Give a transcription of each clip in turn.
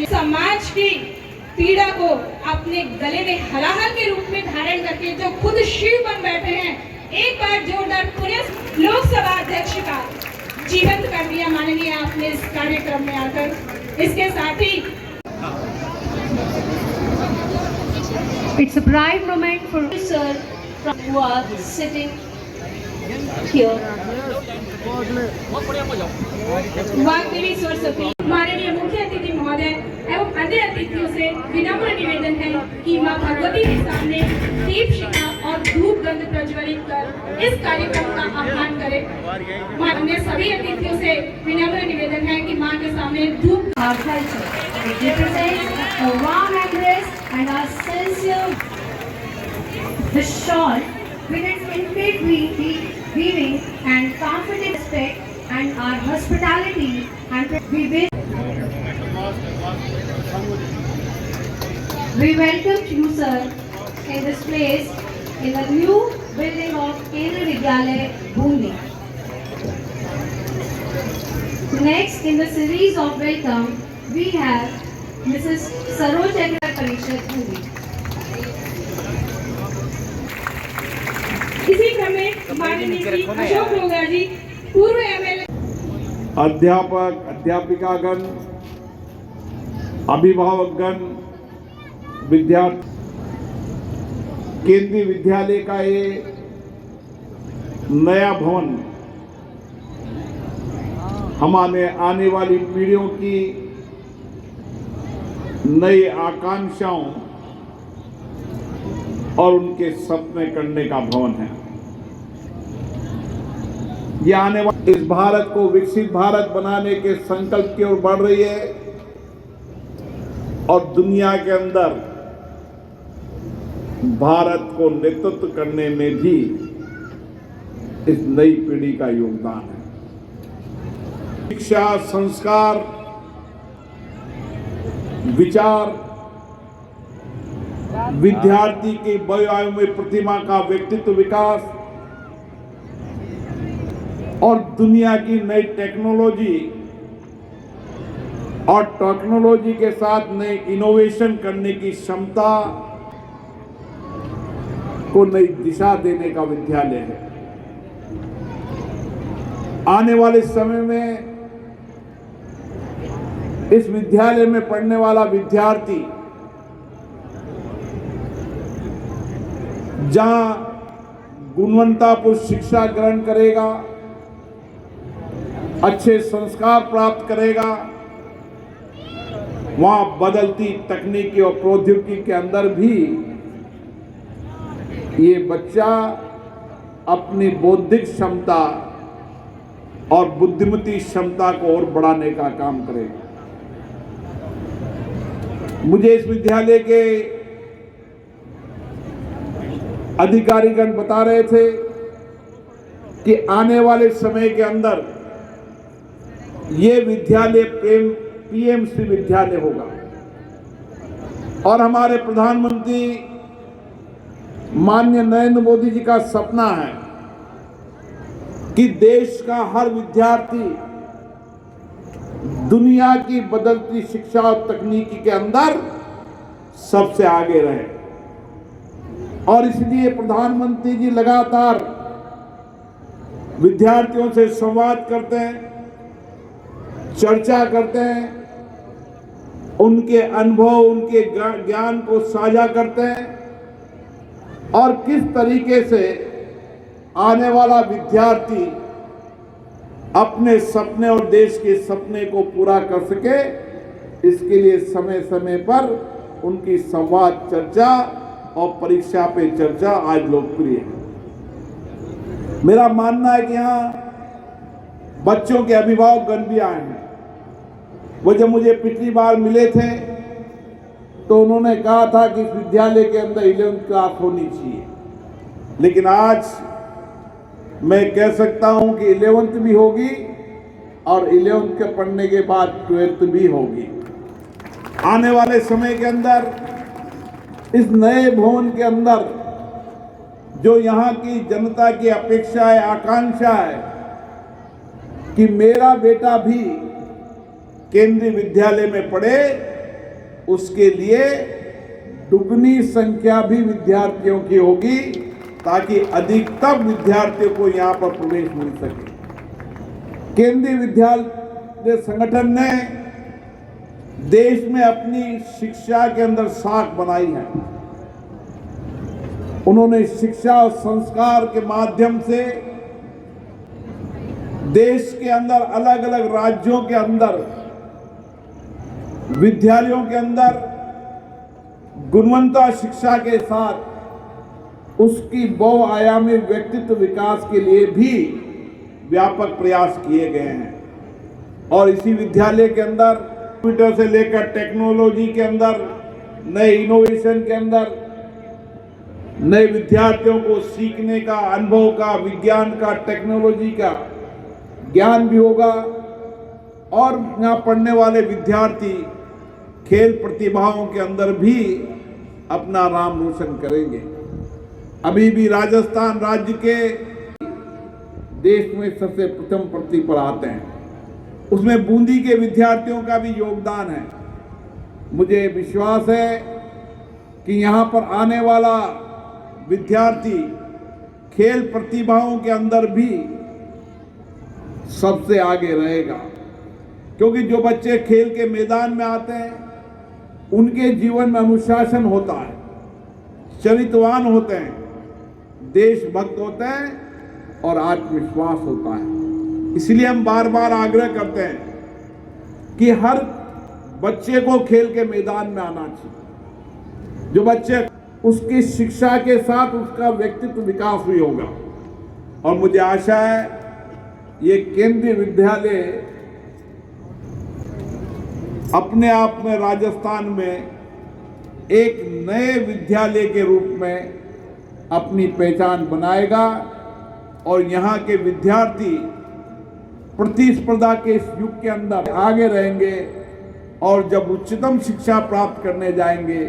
समाज की पीड़ा को अपने गले में हलाहल के रूप में धारण करके जो खुद शिव बन बैठे हैं, एक बार जोरदार पुलिस लोकसभा अध्यक्ष का जीवंत कर दिया माननीय आपने इस कार्यक्रम में आकर। इसके साथ ही It's a pride moment for sir who are sitting here. Vagdevi Saraswati माननीय मुख्य अतिथि महोदय एवं अन्य अतिथियों से विनम्र निवेदन है कि मां भगवती के सामने दीप शिखा और धूप गंध प्रज्वलित कर इस कार्यक्रम का आह्वान करें। माननीय सभी अतिथियों से विनम्र निवेदन है कि मां के सामने धूप। Our culture, it represents a warm embrace and our sincere. The shawl, with its intricate weaving and confident respect and our hospitality and we welcome you, sir, in this place in the new building of Kendriya Vidyalaya, Bhundi. Next in the series of welcome, we have Mrs. Saroj Agrawal Parishad, Bhundi. इसी क्रम में माननीय श्री अशोक रोगा जी पूर्व MLA, अध्यापक, अध्यापिकागण, अभिभावकगण, विद्यार्थी, केंद्रीय विद्यालय का ये नया भवन हमारे आने वाली पीढ़ियों की नई आकांक्षाओं और उनके सपने करने का भवन है। ये आने वाले इस भारत को विकसित भारत बनाने के संकल्प की ओर बढ़ रही है और दुनिया के अंदर भारत को नेतृत्व करने में भी इस नई पीढ़ी का योगदान है। शिक्षा, संस्कार, विचार, विद्यार्थी की वयोआयु में प्रतिमा का व्यक्तित्व विकास और दुनिया की नई टेक्नोलॉजी और टेक्नोलॉजी के साथ नए इनोवेशन करने की क्षमता को नई दिशा देने का विद्यालय है। आने वाले समय में इस विद्यालय में पढ़ने वाला विद्यार्थी जहां गुणवत्तापूर्ण शिक्षा ग्रहण करेगा, अच्छे संस्कार प्राप्त करेगा, वहां बदलती तकनीकी और प्रौद्योगिकी के अंदर भी ये बच्चा अपनी बौद्धिक क्षमता और बुद्धिमती क्षमता को और बढ़ाने का काम करेगा। मुझे इस विद्यालय के अधिकारीगण बता रहे थे कि आने वाले समय के अंदर ये विद्यालय पीएमसी विद्यालय होगा और हमारे प्रधानमंत्री माननीय नरेंद्र मोदी जी का सपना है कि देश का हर विद्यार्थी दुनिया की बदलती शिक्षा और तकनीकी के अंदर सबसे आगे रहे और इसलिए प्रधानमंत्री जी लगातार विद्यार्थियों से संवाद करते हैं, चर्चा करते हैं, उनके अनुभव, उनके ज्ञान को साझा करते हैं और किस तरीके से आने वाला विद्यार्थी अपने सपने और देश के सपने को पूरा कर सके, इसके लिए समय समय पर उनकी संवाद, चर्चा और परीक्षा पे चर्चा आज लोकप्रिय है। मेरा मानना है कि यहाँ बच्चों के अभिभावकगण भी आए हैं। वो जब मुझे पिछली बार मिले थे तो उन्होंने कहा था कि इस विद्यालय के अंदर 11वीं क्लास होनी चाहिए, लेकिन आज मैं कह सकता हूं कि 11वीं भी होगी और 11वीं के पढ़ने के बाद 12वीं भी होगी। आने वाले समय के अंदर इस नए भवन के अंदर जो यहाँ की जनता की अपेक्षा है, आकांक्षा है कि मेरा बेटा भी केंद्रीय विद्यालय में पढ़े, उसके लिए दुगनी संख्या भी विद्यार्थियों की होगी ताकि अधिकतम विद्यार्थियों को यहाँ पर प्रवेश मिल सके। केंद्रीय विद्यालय संगठन ने देश में अपनी शिक्षा के अंदर साख बनाई है। उन्होंने शिक्षा और संस्कार के माध्यम से देश के अंदर अलग अलग राज्यों के अंदर विद्यालयों के अंदर गुणवत्ता शिक्षा के साथ उसकी बहुआयामी व्यक्तित्व विकास के लिए भी व्यापक प्रयास किए गए हैं। और इसी विद्यालय के अंदर कंप्यूटर से लेकर टेक्नोलॉजी के अंदर, नए इनोवेशन के अंदर, नए विद्यार्थियों को सीखने का, अनुभव का, विज्ञान का, टेक्नोलॉजी का ज्ञान भी होगा। और यहाँ पढ़ने वाले विद्यार्थी खेल प्रतिभाओं के अंदर भी अपना नाम रोशन करेंगे। अभी भी राजस्थान राज्य के देश में सबसे प्रथम पंक्ति पर आते हैं। उसमें बूंदी के विद्यार्थियों का भी योगदान है। मुझे विश्वास है कि यहाँ पर आने वाला विद्यार्थी खेल प्रतिभाओं के अंदर भी सबसे आगे रहेगा, क्योंकि जो बच्चे खेल के मैदान में आते हैं उनके जीवन में अनुशासन होता है, चरित्रवान होते हैं, देशभक्त होते हैं और आत्मविश्वास होता है। इसलिए हम बार बार आग्रह करते हैं कि हर बच्चे को खेल के मैदान में आना चाहिए। जो बच्चे उसकी शिक्षा के साथ उसका व्यक्तित्व विकास भी होगा। और मुझे आशा है ये केंद्रीय विद्यालय अपने आप में राजस्थान में एक नए विद्यालय के रूप में अपनी पहचान बनाएगा और यहाँ के विद्यार्थी प्रतिस्पर्धा के इस युग के अंदर आगे रहेंगे। और जब उच्चतम शिक्षा प्राप्त करने जाएंगे,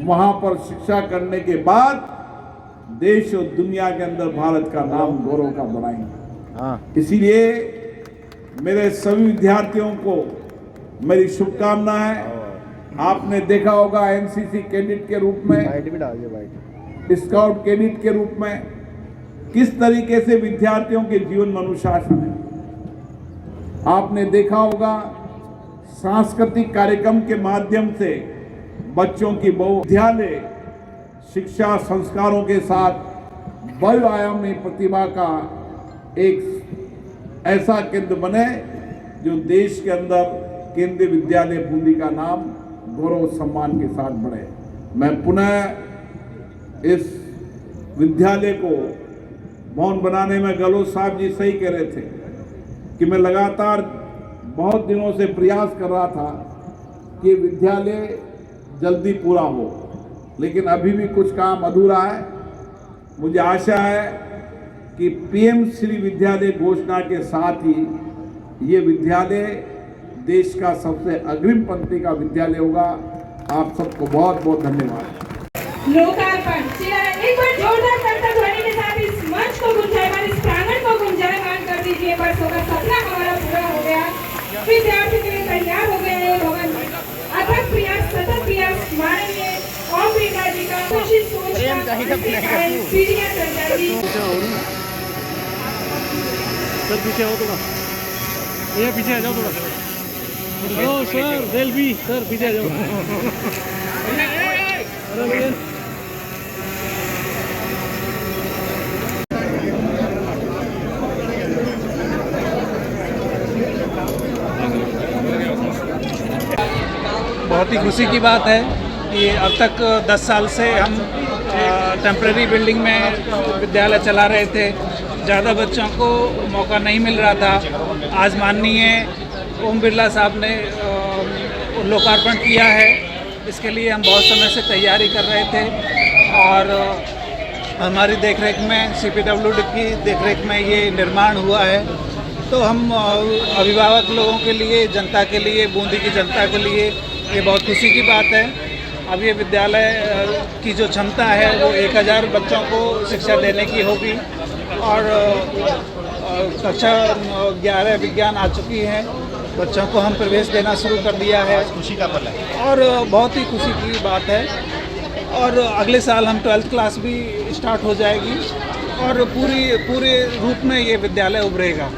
वहाँ पर शिक्षा करने के बाद देश और दुनिया के अंदर भारत का नाम गौरव का बढ़ाएंगे। इसीलिए मेरे सभी विद्यार्थियों को मेरी शुभकामना है। आपने देखा होगा एनसीसी कैडेट के रूप में, स्काउट कैडेट के रूप में किस तरीके से विद्यार्थियों के जीवन में अनुशासन है। आपने देखा होगा सांस्कृतिक कार्यक्रम के माध्यम से बच्चों की बहुविद्यालय शिक्षा संस्कारों के साथ बहुआयामी प्रतिभा का एक ऐसा केंद्र बने जो देश के अंदर केंद्रीय विद्यालय बूंदी का नाम गौरव सम्मान के साथ बढ़े। मैं पुनः इस विद्यालय को भवन बनाने में गहलोत साहब जी सही कह रहे थे कि मैं लगातार बहुत दिनों से प्रयास कर रहा था कि विद्यालय जल्दी पूरा हो, लेकिन अभी भी कुछ काम अधूरा है। मुझे आशा है कि पीएम श्री विद्यालय घोषणा के साथ ही ये विद्यालय देश का सबसे अग्रिम पंक्ति का विद्यालय होगा। आप सबको बहुत बहुत धन्यवाद। लोकार्पण एक बार जोरदार करतब ध्वनि के साथ इस मंच को गुंजायमान, इस प्रांगण को गुंजायमान कर दीजिए। बरसों का सपना हमारा पूरा हो गया, विद्यार्थी के लिए तैयार हो गए हैं भवन। अथक प्रयास, सतत प्रयास, माननीय ओम बिरला जी का कोशिश सोच पीढ़ियां चल जाएगी। सर पीछे हो थोड़ा, ये पीछे आ जाओ थोड़ा। हेलो सर, सेल्फी सर, पीछे आ जाओ। बहुत ही खुशी की बात है कि अब तक 10 साल से हम टेम्परेरी बिल्डिंग में विद्यालय चला रहे थे। ज़्यादा बच्चों को मौका नहीं मिल रहा था। आज माननीय ओम बिरला साहब ने लोकार्पण किया है। इसके लिए हम बहुत समय से तैयारी कर रहे थे और हमारी देखरेख में, CPWD की देखरेख में ये निर्माण हुआ है। तो हम अभिभावक लोगों के लिए, जनता के लिए, बूंदी की जनता के लिए ये बहुत खुशी की बात है। अब ये विद्यालय की जो क्षमता है वो 1000 बच्चों को शिक्षा देने की होगी और कक्षा 11 विज्ञान आ चुकी है, बच्चों को हम प्रवेश देना शुरू कर दिया है। खुशी का पल है और बहुत ही खुशी की बात है। और अगले साल हम 12th क्लास भी स्टार्ट हो जाएगी और पूरे रूप में ये विद्यालय उभरेगा।